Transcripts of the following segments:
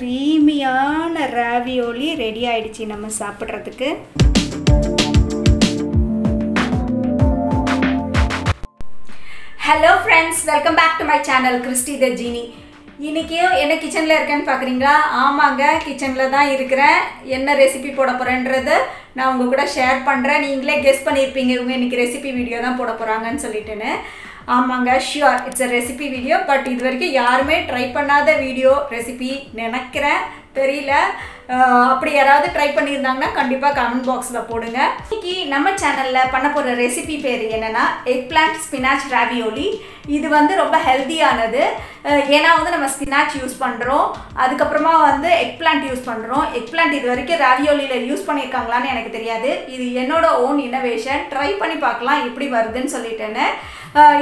creamy-ஆன ravioli ready ஆயிடுச்சு நம்ம சாப்பிடுறதுக்கு. Hello friends, welcome back to my channel Kristi the Genie. இன்னைக்கு என்ன கிச்சன்ல இருக்கேன்னு பாக்குறீங்களா? ஆமாங்க, கிச்சன்ல தான் இருக்கறேன். என்ன ரெசிபி போட போறேன்றது நான் உங்க கூட ஷேர் பண்றேன். நீங்களே கெஸ் பண்ணிருப்பீங்க இவங்க இன்னைக்கு ரெசிபி வீடியோ தான் போட போறாங்கன்னு சொல்லிட்டேன்னு. ஆமாங்க, sure it's a recipe video. But இது வரைக்கும் யாருமே ட்ரை பண்ணாத வீடியோ ரெசிபி நினைக்கிறேன், தெரியல. அப்படி யாராவது ட்ரை பண்ணியிருந்தாங்கன்னா கண்டிப்பாக கமெண்ட் பாக்ஸில் போடுங்க. இன்னைக்கு நம்ம சேனலில் பண்ண போகிற ரெசிபி பேர் என்னென்னா எக்பிளான்ட் ஸ்பினாச் ராவியோலி. இது வந்து ரொம்ப ஹெல்த்தியானது. ஏன்னா வந்து நம்ம ஸ்பினாச் யூஸ் பண்ணுறோம், அதுக்கப்புறமா வந்து எக்பிளான்ட் யூஸ் பண்ணுறோம். எக்பிளான்ட் இது வரைக்கும் ராவியோலியில் யூஸ் பண்ணியிருக்காங்களான்னு எனக்கு தெரியாது. இது என்னோட ஓன் இன்னோவேஷன். ட்ரை பண்ணி பார்க்கலாம் எப்படி வருதுன்னு சொல்லிட்டேன்னு.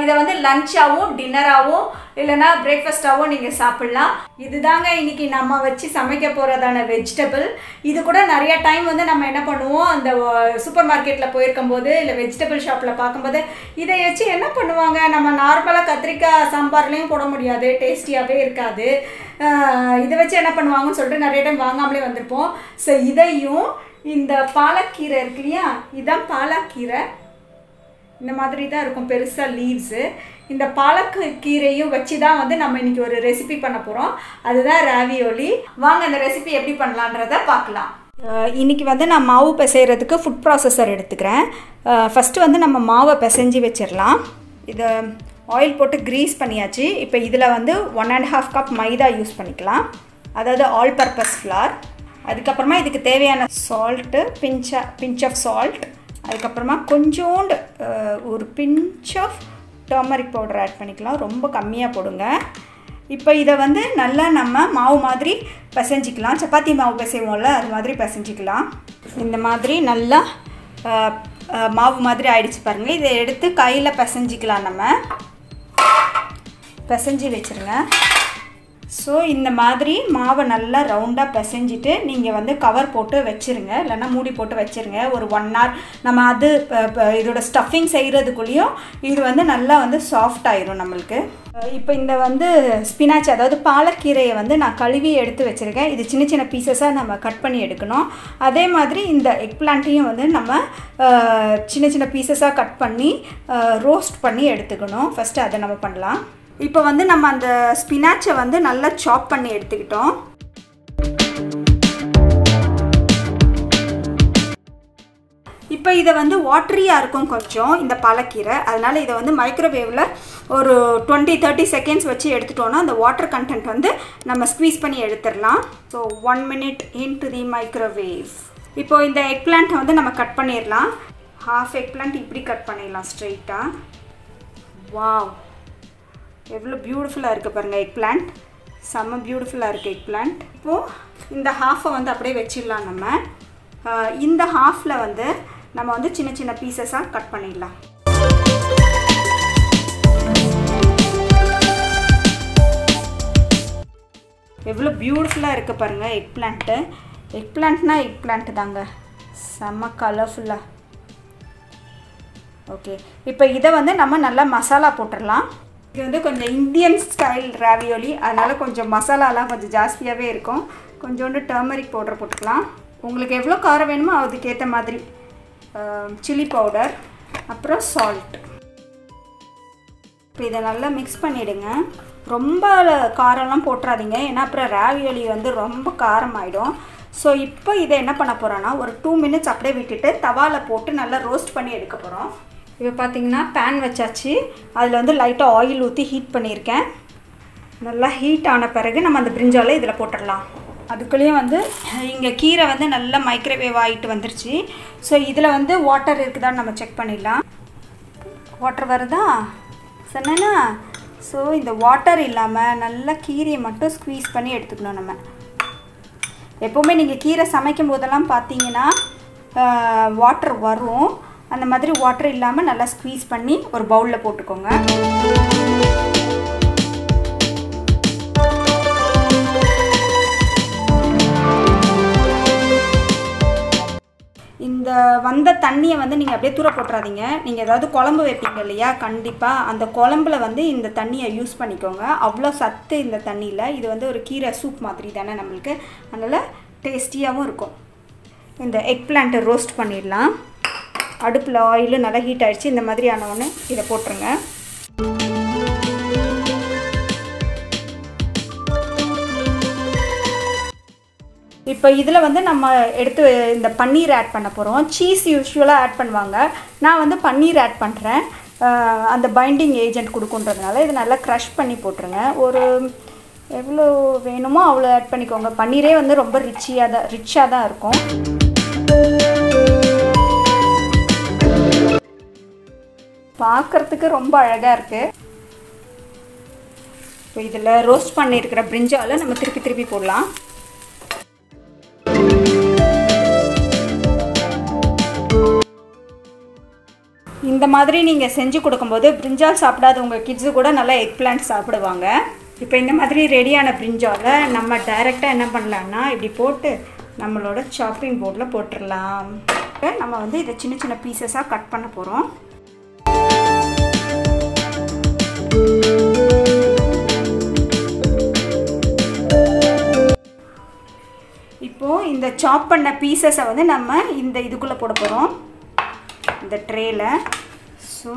இதை வந்து லஞ்சாகவும் டின்னராகவும் இல்லைனா பிரேக்ஃபாஸ்ட்டாகவும் நீங்கள் சாப்பிட்லாம். இதுதாங்க இன்றைக்கி நம்ம வச்சு சமைக்க போகிறதான வெஜிடபிள். இது கூட நிறைய டைம் வந்து நம்ம என்ன பண்ணுவோம், அந்த சூப்பர் மார்க்கெட்டில் போயிருக்கும்போது இல்லை வெஜிடபிள் ஷாப்பில் பார்க்கும்போது இதை வச்சு என்ன பண்ணுவாங்க, நம்ம நார்மலாக கத்திரிக்காய் சாம்பார்லேயும் போட முடியாது, டேஸ்டியாகவே இருக்காது. இதை வச்சு என்ன பண்ணுவாங்கன்னு சொல்லிட்டு நிறைய டைம் வாங்காமலே வந்திருப்போம். ஸோ இதையும் இந்த பாலக்கீரை இருக்கு இல்லையா, இதுதான் பாலக்கீரை. இந்த மாதிரி தான் இருக்கும் பெருசாக லீவ்ஸு. இந்த பாலக்கீரையும் வச்சு தான் வந்து நம்ம இன்றைக்கி ஒரு ரெசிபி பண்ண போகிறோம். அதுதான் ராவியோலி. வாங்க அந்த ரெசிபி எப்படி பண்ணலான்றதை பார்க்கலாம். இன்றைக்கி வந்து நான் மாவு பிசைகிறதுக்கு ஃபுட் ப்ராசஸர் எடுத்துக்கிறேன். ஃபஸ்ட்டு வந்து நம்ம மாவை பிசைஞ்சு வச்சிடலாம். இதை ஆயில் போட்டு க்ரீஸ் பண்ணியாச்சு. இப்போ இதில் வந்து 1.5 கப் மைதா யூஸ் பண்ணிக்கலாம், அதாவது ஆல் பர்பஸ் ஃப்ளார். அதுக்கப்புறமா இதுக்கு தேவையான சால்ட்டு, பிஞ்ச் ஆஃப் சால்ட். அதுக்கப்புறமா கொஞ்சோண்டு ஒரு pinch of turmeric powder add பண்ணிக்கலாம், ரொம்ப கம்மியாக போடுங்க. இப்போ இதை வந்து நல்லா நம்ம மாவு மாதிரி பிசைஞ்சிக்கலாம். சப்பாத்தி மாவு பிசைவோம்ல அது மாதிரி பிசைஞ்சிக்கலாம். இந்த மாதிரி நல்லா மாவு மாதிரி ஆயிடுச்சு பாருங்கள். இதை எடுத்து கையில் பிசைஞ்சிக்கலாம். நம்ம பிசைஞ்சி வச்சுருங்க. ஸோ இந்த மாதிரி மாவை நல்லா ரவுண்டாக பிசைஞ்சிட்டு நீங்கள் வந்து கவர் போட்டு வச்சுருங்க, இல்லைன்னா மூடி போட்டு வச்சுருங்க ஒரு 1 hour. நம்ம அது இதோட ஸ்டஃபிங் செய்கிறதுக்குள்ளேயும் இது வந்து நல்லா வந்து சாஃப்ட் ஆயிரும் நம்மளுக்கு. இப்போ இந்த வந்து ஸ்பினாச், அதாவது பாலக்கீரையை வந்து நான் கழுவி எடுத்து வச்சுருக்கேன். இது சின்ன சின்ன பீசஸாக நம்ம கட் பண்ணி எடுக்கணும். அதே மாதிரி இந்த எக் பிளான்ட்டையும் வந்து நம்ம சின்ன சின்ன பீசஸாக கட் பண்ணி ரோஸ்ட் பண்ணி எடுத்துக்கணும். ஃபஸ்ட்டு அதை நம்ம பண்ணலாம். இப்போ வந்து நம்ம அந்த ஸ்பினாச்சை வந்து நல்லா சாப் பண்ணி எடுத்துக்கிட்டோம். இப்போ இதை வந்து வாட்டரியாக இருக்கும் கொஞ்சம் இந்த பாலக்கீரை, அதனால் இதை வந்து மைக்ரோவேவில் ஒரு 20-30 செகண்ட்ஸ் வச்சு எடுத்துட்டோன்னா அந்த வாட்டர் கண்டென்ட் வந்து நம்ம ஸ்க்வீஸ் பண்ணி எடுத்துடலாம். So 1 minute into the microwave. இப்போது இந்த எக் பிளான்ட்டை வந்து நம்ம கட் பண்ணிடலாம். ஹாஃப் எக் பிளான்ட் இப்படி கட் பண்ணிடலாம் ஸ்ட்ரெயிட்டாக. வாவ், எவ்வளோ பியூட்டிஃபுல்லாக இருக்குது பாருங்கள் எக் பிளான்ட். செம்ம பியூட்டிஃபுல்லாக இருக்குது எக் பிளான்ட். இப்போது இந்த ஹாஃபை வந்து அப்படியே வச்சிடலாம். நம்ம இந்த ஹாஃபில் வந்து நம்ம வந்து சின்ன சின்ன பீசஸாக கட் பண்ணிடலாம். எவ்வளோ பியூட்டிஃபுல்லாக இருக்குது பாருங்கள் எக் பிளான்ட்டு. எக் பிளான்ட்னா எக் பிளான்ட்டு தாங்க, செம்ம கலர்ஃபுல்லாக. ஓகே, இப்போ இதை வந்து நம்ம நல்லா மசாலா போட்டுடலாம். இது வந்து கொஞ்சம் இந்தியன் ஸ்டைல் ராவியோலி, அதனால் கொஞ்சம் மசாலாலாம் கொஞ்சம் ஜாஸ்தியாகவே இருக்கும். கொஞ்சோண்டு டர்மரிக் பவுடர் போட்டுக்கலாம். உங்களுக்கு எவ்வளோ காரம் வேணுமோ அதுக்கேற்ற மாதிரி. சில்லி பவுடர், அப்புறம் சால்ட். இப்போ இதை நல்லா மிக்ஸ் பண்ணிவிடுங்க. ரொம்ப காரம்லாம் போட்டுறாதீங்க, ஏன்னா அப்புறம் ராவியோலி வந்து ரொம்ப காரம் ஆகிடும். ஸோ இப்போ இதை என்ன பண்ண போகிறோன்னா ஒரு 2 minutes அப்படியே விட்டுட்டு தவாவில் போட்டு நல்லா ரோஸ்ட் பண்ணி எடுக்க போகிறோம். இப்போ பார்த்தீங்கன்னா பேன் வச்சாச்சு. அதில் வந்து லைட்டாக ஆயில் ஊற்றி ஹீட் பண்ணியிருக்கேன். நல்லா ஹீட் ஆன பிறகு நம்ம அந்த பிரிஞ்சாலை இதில் போட்டுடலாம். அதுக்குள்ளேயும் வந்து இங்கே கீரை வந்து நல்லா மைக்ரோவேவ் ஆகிட்டு வந்துருச்சு. ஸோ இதில் வந்து வாட்டர் இருக்குதான்னு நம்ம செக் பண்ணிடலாம். வாட்டர் வருதா சொன்னேன்னா? ஸோ இந்த வாட்டர் இல்லாமல் நல்லா கீரையை மட்டும் ஸ்க்வீஸ் பண்ணி எடுத்துக்கணும். நம்ம எப்போவுமே நீங்கள் கீரை சமைக்கும் போதெல்லாம் பார்த்தீங்கன்னா வாட்டர் வரும். அந்த மாதிரி வாட்டர் இல்லாமல் நல்லா ஸ்க்வீஸ் பண்ணி ஒரு பவுலில் போட்டுக்கோங்க. இந்த வந்த தண்ணியை வந்து நீங்கள் அப்படியே தூர போட்டுறாதீங்க. நீங்கள் ஏதாவது குழம்பு வைப்பீங்க இல்லையா, கண்டிப்பாக அந்த குழம்புல வந்து இந்த தண்ணியை யூஸ் பண்ணிக்கோங்க. அவ்வளோ சத்து இந்த தண்ணியில். இது வந்து ஒரு கீரை சூப் மாதிரி தானே நம்மளுக்கு, அதனால் டேஸ்டியாகவும் இருக்கும். இந்த எக் பிளான்ட்டை ரோஸ்ட் பண்ணிடலாம். அடுப்பில் ஆயில் நல்லா ஹீட் ஆகிடுச்சு. இந்த மாதிரி ஆனவுடனே இதை போட்டுருங்க. இப்போ இதில் வந்து நம்ம எடுத்து இந்த பன்னீர் ஆட் பண்ண போகிறோம். சீஸ் யூஸ்வலாக ஆட் பண்ணுவாங்க, நான் வந்து பன்னீர் ஆட் பண்ணுறேன். அந்த பைண்டிங் ஏஜென்ட் கொடுக்குன்றதுனால இதை நல்லா க்ரஷ் பண்ணி போட்டுருங்க. ஒரு எவ்வளோ வேணுமோ அவ்வளோ ஆட் பண்ணிக்கோங்க. பன்னீரே வந்து ரொம்ப ரிச்சாக தான் இருக்கும். பார்க்குறதுக்கு ரொம்ப அழகாக இருக்குது. இப்போ இதில் ரோஸ்ட் பண்ணியிருக்கிற பிரிஞ்சாலை நம்ம திருப்பி போடலாம். இந்த மாதிரி நீங்கள் செஞ்சு கொடுக்கும்போது பிரிஞ்சால் சாப்பிடாத உங்கள் கிட்ஸு கூட நல்லா எக் பிளான்ட் சாப்பிடுவாங்க. இப்போ இந்த மாதிரி ரெடியான பிரிஞ்சாலை நம்ம டைரெக்டாக என்ன பண்ணலான்னா இப்படி போட்டு நம்மளோட சாப்பிங் போர்டில் போட்டுடலாம். நம்ம வந்து இதை சின்ன சின்ன பீசஸாக கட் பண்ண போகிறோம். இப்போது இந்த சாப் பண்ண பீசஸை வந்து நம்ம இந்த இதுக்குள்ளே போட போகிறோம், இந்த ட்ரேயில். ஸோ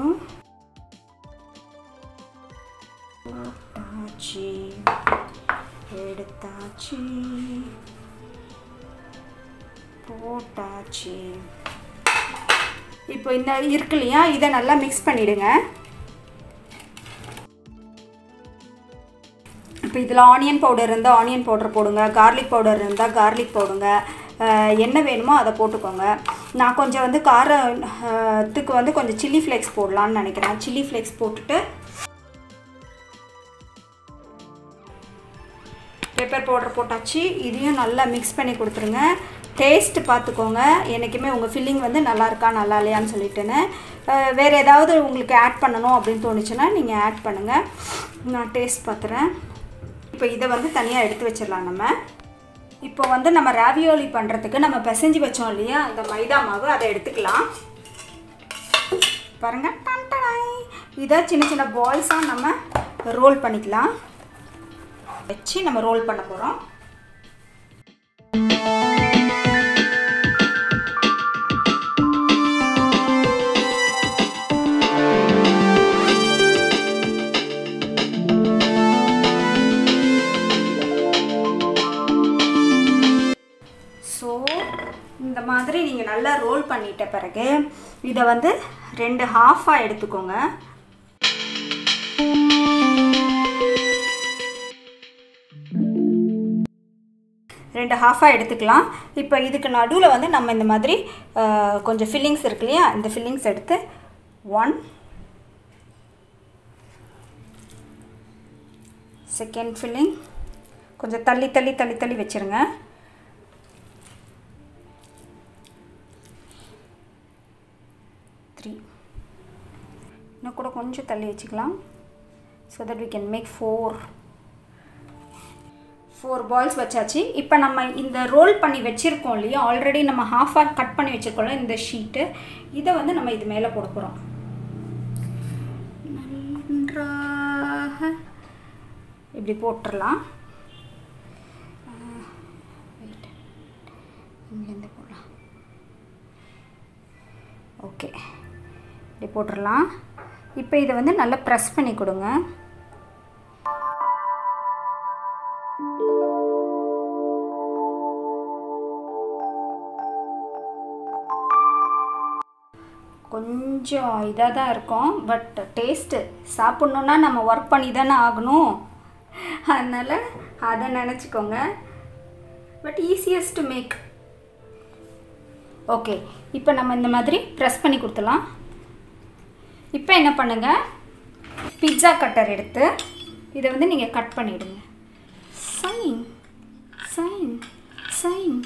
போட்டாச்சு. இப்போ இந்த இருக்கு இல்லையா, இதை நல்லா மிக்ஸ் பண்ணிவிடுங்க. இப்போ இதில் ஆனியன் பவுடர் இருந்தால் ஆனியன் பவுடர் போடுங்க, கார்லிக் பவுடர் இருந்தால் கார்லிக் போடுங்க, என்ன வேணுமோ அதை போட்டுக்கோங்க. நான் கொஞ்சம் வந்து காரத்துக்கு வந்து கொஞ்சம் சில்லி ஃப்ளேக்ஸ் போடலான்னு நினைக்கிறேன். சில்லி ஃப்ளேக்ஸ் போட்டுட்டு பெப்பர் பவுடர் போட்டாச்சு. இதையும் நல்லா மிக்ஸ் பண்ணி கொடுத்துருங்க. டேஸ்ட்டு பார்த்துக்கோங்க, என்றைக்குமே உங்கள் ஃபில்லிங் வந்து நல்லா இருக்கா நல்லா இல்லையான்னு சொல்லிட்டுன்னு. வேறு ஏதாவது உங்களுக்கு ஆட் பண்ணணும் அப்படின்னு தோணுச்சுன்னா நீங்கள் ஆட் பண்ணுங்கள். நான் டேஸ்ட் பார்த்துறேன். இப்போ இதை வந்து தனியாக எடுத்து வச்சிடலாம். நம்ம இப்போ வந்து நம்ம ராவியோலி பண்ணுறதுக்கு நம்ம பிசைஞ்சு வச்சோம் இல்லையா அந்த மைதா மாவு, அதை எடுத்துக்கலாம். பாருங்கள், இதை சின்ன சின்ன பால்ஸாக நம்ம ரோல் பண்ணிக்கலாம். வச்சு நம்ம ரோல் பண்ண போகிறோம். ஸோ இந்த மாதிரி நீங்கள் நல்லா ரோல் பண்ணிட்ட பிறகு இதை வந்து 2 ஹாஃபாக எடுத்துக்கோங்க. ரெண்டு ஹாஃபாக எடுத்துக்கலாம். இப்போ இதுக்கு நடுவில் வந்து நம்ம இந்த மாதிரி கொஞ்சம் ஃபில்லிங்ஸ் இருக்கு இல்லையா, இந்த ஃபில்லிங்ஸ் எடுத்து 1 செகண்ட் ஃபில்லிங் கொஞ்சம் தள்ளி வச்சுருங்க. இன்னும் கூட கொஞ்சம் தள்ளி வச்சுக்கலாம். So that we can make 4 balls வச்சாச்சு. இப்போ நம்ம இந்த ரோல் பண்ணி வச்சுருக்கோம் இல்லையா, ஆல்ரெடி நம்ம ஹாஃபாக கட் பண்ணி வச்சுருக்கோம்ல இந்த ஷீட்டு, இதை வந்து நம்ம இது மேலே போட போகிறோம். நன்றாக இப்படி போட்டுடலாம். இங்கேருந்து போடலாம். ஓகே, இப்படி போட்டுடலாம். இப்போ இதை வந்து நல்லா ப்ரெஸ் பண்ணி கொடுங்க. கொஞ்சம் இதாக தான் இருக்கும், பட் டேஸ்ட்டு சாப்பிட்ணுன்னா நம்ம ஒர்க் பண்ணி தானே ஆகணும், அதனால் அதை நினச்சிக்கோங்க. But easiest to make. Okay, இப்போ நம்ம இந்த மாதிரி ப்ரெஸ் பண்ணி கொடுத்துலாம். இப்போ என்ன பண்ணுங்கள், பிட்ஸா கட்டர் எடுத்து இதை வந்து நீங்கள் கட் பண்ணிவிடுங்க. சைன் சைன் சைன்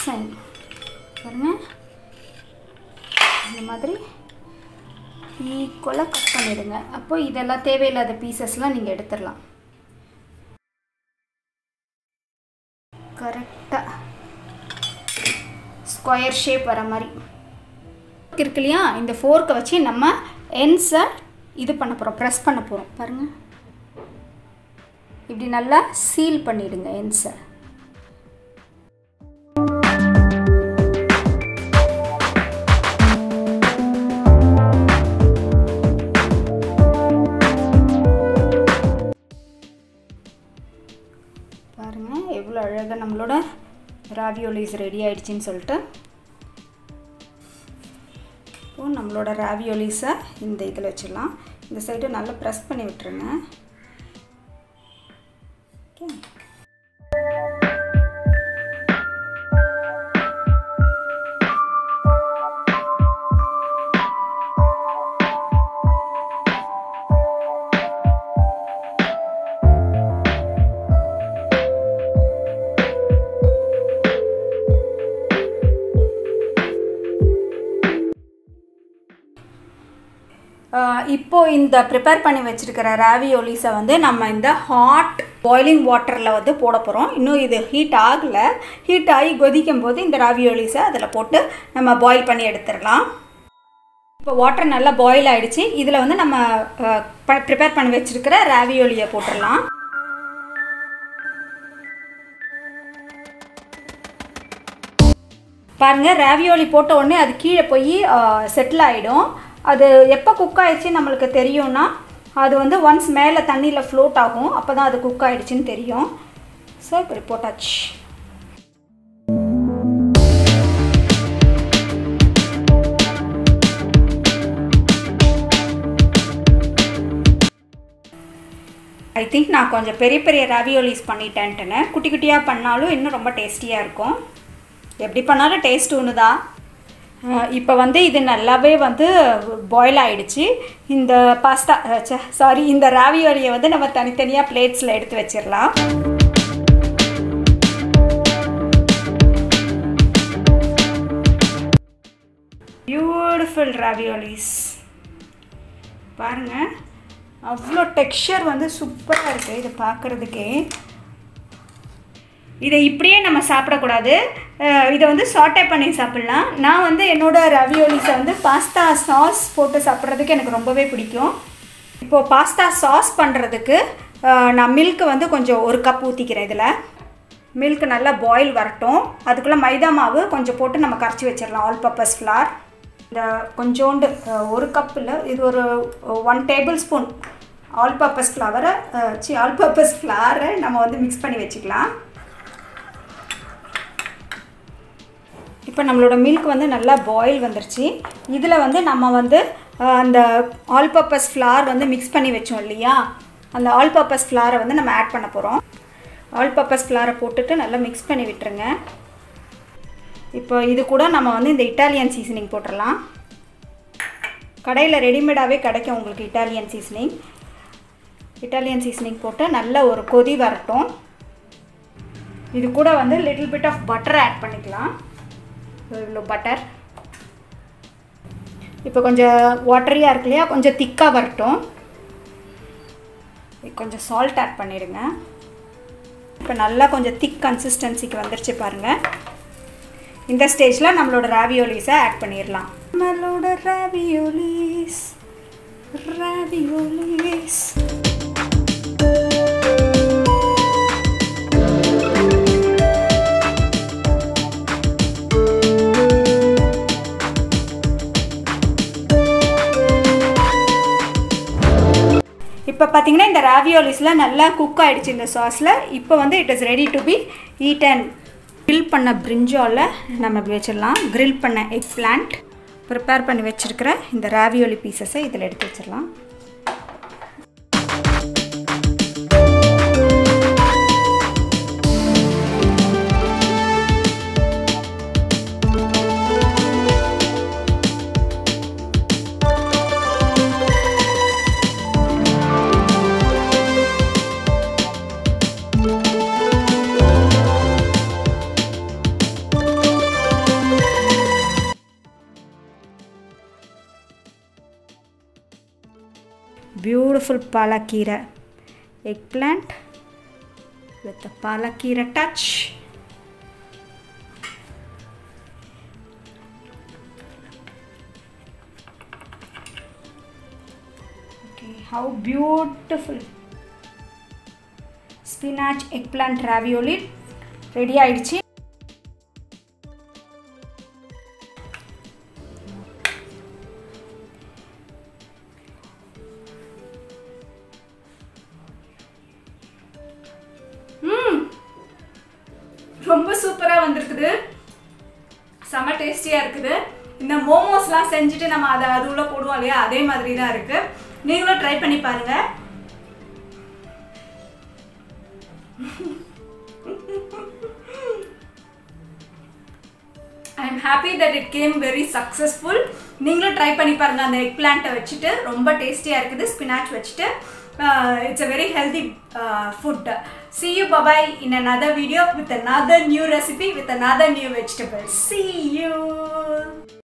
சைன் பாருங்க, இந்த மாதிரி ஈக்குவலாக கட் பண்ணிவிடுங்க. அப்போ இதெல்லாம் தேவையில்லாத பீசஸ்லாம் நீங்கள் எடுத்துடலாம். கரெக்டாக ஸ்கொயர் ஷேப் வர மாதிரி இருக்கு இல்லையா. இந்த ஃபோர்க்கை வச்சு நம்ம எண்ட்ஸை இது பண்ண போகிறோம், ப்ரெஸ் பண்ண போகிறோம். பாருங்கள், இப்படி நல்லா சீல் பண்ணிவிடுங்க எண்ட்ஸை. பாருங்கள் எவ்வளோ அழகாக நம்மளோட ராவியோலிஸ் ரெடி ஆகிடுச்சின்னு சொல்லிட்டு. இப்போது நம்மளோட ராவியோலிஸை இந்த இதில் வச்சிடலாம். இந்த சைடு நல்லா ப்ரெஸ் பண்ணி விட்டுருங்க. ஓகே, இப்போது இந்த ப்ரிப்பேர் பண்ணி வச்சுருக்கிற ராவியோலிஸை வந்து நம்ம இந்த ஹாட் பாய்லிங் வாட்டரில் வந்து போட போகிறோம். இன்னும் இது ஹீட் ஆகலை. ஹீட் ஆகி கொதிக்கும் போது இந்த ராவியோலிஸை அதில் போட்டு நம்ம பாயில் பண்ணி எடுத்துடலாம். இப்போ வாட்டர் நல்லா பாயில் ஆகிடுச்சு. இதில் வந்து நம்ம ப்ரிப்பேர் பண்ணி வச்சுருக்கிற ராவியோலியை போட்டுடலாம். பாருங்கள், ராவியோலி போட்ட உடனே அது கீழே போய் செட்டில் ஆகிடும். அது எப்போ குக் ஆகிடுச்சு நம்மளுக்கு தெரியும்னா, அது வந்து ஒன்ஸ் மேலே தண்ணியில் ஃப்ளோட் ஆகும். அப்போ தான் அது குக் ஆகிடுச்சின்னு தெரியும். ஸோ இப்படி போட்டாச்சு. ஐ திங்க் நான் கொஞ்சம் பெரிய பெரிய ராவியோலிஸ் பண்ணிட்டேன்ட்டுன்னு. குட்டி குட்டியாக பண்ணாலும் இன்னும் ரொம்ப டேஸ்டியாக இருக்கும். எப்படி பண்ணாலும் டேஸ்ட் ஒன்று தான். இப்போ வந்து இது நல்லாவே வந்து பாயில் ஆகிடுச்சு. இந்த இந்த ராவியோலியை வந்து நம்ம தனித்தனியாக பிளேட்ஸில் எடுத்து வச்சிடலாம். பியூட்டிஃபுல் ராவியோலிஸ் பாருங்கள், அவ்வளோ டெக்ஸ்சர் வந்து சூப்பராக இருக்குது இது பார்க்குறதுக்கே. இதை இப்படியே நம்ம சாப்பிடக்கூடாது, இதை வந்து சாட்டே பண்ணி சாப்பிட்லாம். நான் வந்து என்னோடய ராவியோலிஸை வந்து பாஸ்தா சாஸ் போட்டு சாப்பிட்றதுக்கு எனக்கு ரொம்பவே பிடிக்கும். இப்போது பாஸ்தா சாஸ் பண்ணுறதுக்கு நான் மில்க்கு வந்து கொஞ்சம் 1 கப் ஊற்றிக்கிறேன். இதில் மில்க் நல்லா பாயில் வரட்டும். அதுக்குள்ளே மைதா மாவு கொஞ்சம் போட்டு நம்ம கரைச்சி வச்சிடலாம். ஆல் பர்பஸ் ஃப்ளார் இந்த கொஞ்சோண்டு 1 கப்பில் இது ஒரு 1 டேபிள் ஸ்பூன் ஆல் பர்பஸ் ஃப்ளாரை நம்ம வந்து மிக்ஸ் பண்ணி வச்சுக்கலாம். இப்போ நம்மளோட மில்க் வந்து நல்லா பாயில் வந்துருச்சு. இதில் வந்து நம்ம வந்து அந்த ஆல் பர்பஸ் ஃப்ளார் வந்து மிக்ஸ் பண்ணி வச்சோம் இல்லையா, அந்த ஆல் பர்பஸ் ஃப்ளாரை வந்து நம்ம ஆட் பண்ண போகிறோம். ஆல் பர்பஸ் ஃப்ளாரை போட்டுட்டு நல்லா மிக்ஸ் பண்ணி விட்டுருங்க. இப்போ இது கூட நம்ம வந்து இந்த இட்டாலியன் சீசனிங் போட்டுடலாம். கடையில் ரெடிமேடாகவே கிடைக்கும் உங்களுக்கு இட்டாலியன் சீசனிங். இட்டாலியன் சீசனிங் போட்டு நல்ல ஒரு கொதி வரட்டும். இது கூட வந்து little bit of butter add பண்ணிக்கலாம். இவ்வளோ பட்டர். இப்போ கொஞ்சம் வாட்டரியாக இருக்கு இல்லையா, கொஞ்சம் திக்காக வரட்டும். கொஞ்சம் சால்ட் ஆட் பண்ணிடுங்க. இப்போ நல்லா கொஞ்சம் திக் கன்சிஸ்டன்சிக்கு வந்துருச்சு பாருங்கள். இந்த ஸ்டேஜில் நம்மளோட ராவியோலிஸை ஆட் பண்ணிடலாம். நம்மளோட ராவியோலிஸ் இப்போ பார்த்தீங்கன்னா இந்த ராவியோலிஸ்லாம் நல்லா குக் ஆகிடுச்சு இந்த சாஸில். இப்போ வந்து it is ready to be eaten. Grill பண்ண பிரிஞ்சால நம்ம இப்படி வச்சிடலாம். கிரில் பண்ண எக் பிளான்ட், ப்ரிப்பேர் பண்ணி வச்சுருக்கிற இந்த ராவியோலி பீசஸை இதில் எடுத்து வச்சிடலாம். Beautiful palakira eggplant with the palakira touch. Okay, how beautiful. Spinach eggplant ravioli ready ஆயிடுச்சு. ரொம்ப சூப்பரா வந்திருக்குது. செம டேஸ்டியா இருக்குது. இந்த மோமோஸ்லாம் செஞ்சுட்டு நம்ம அது உள்ள போடுவோம் இல்லையா, அதே மாதிரி தான் இருக்கு. நீங்களும் ட்ரை பண்ணி பாருங்க. I am happy that it came very successful. நீங்களும் ட்ரை பண்ணி பாருங்க. அந்த எக் பிளான்ட்டை வச்சுட்டு ரொம்ப டேஸ்டியா இருக்குது. ஸ்பினாச் வச்சுட்டு it's a very healthy food. See you, bye bye, in another video with another new recipe with another new vegetable. See you.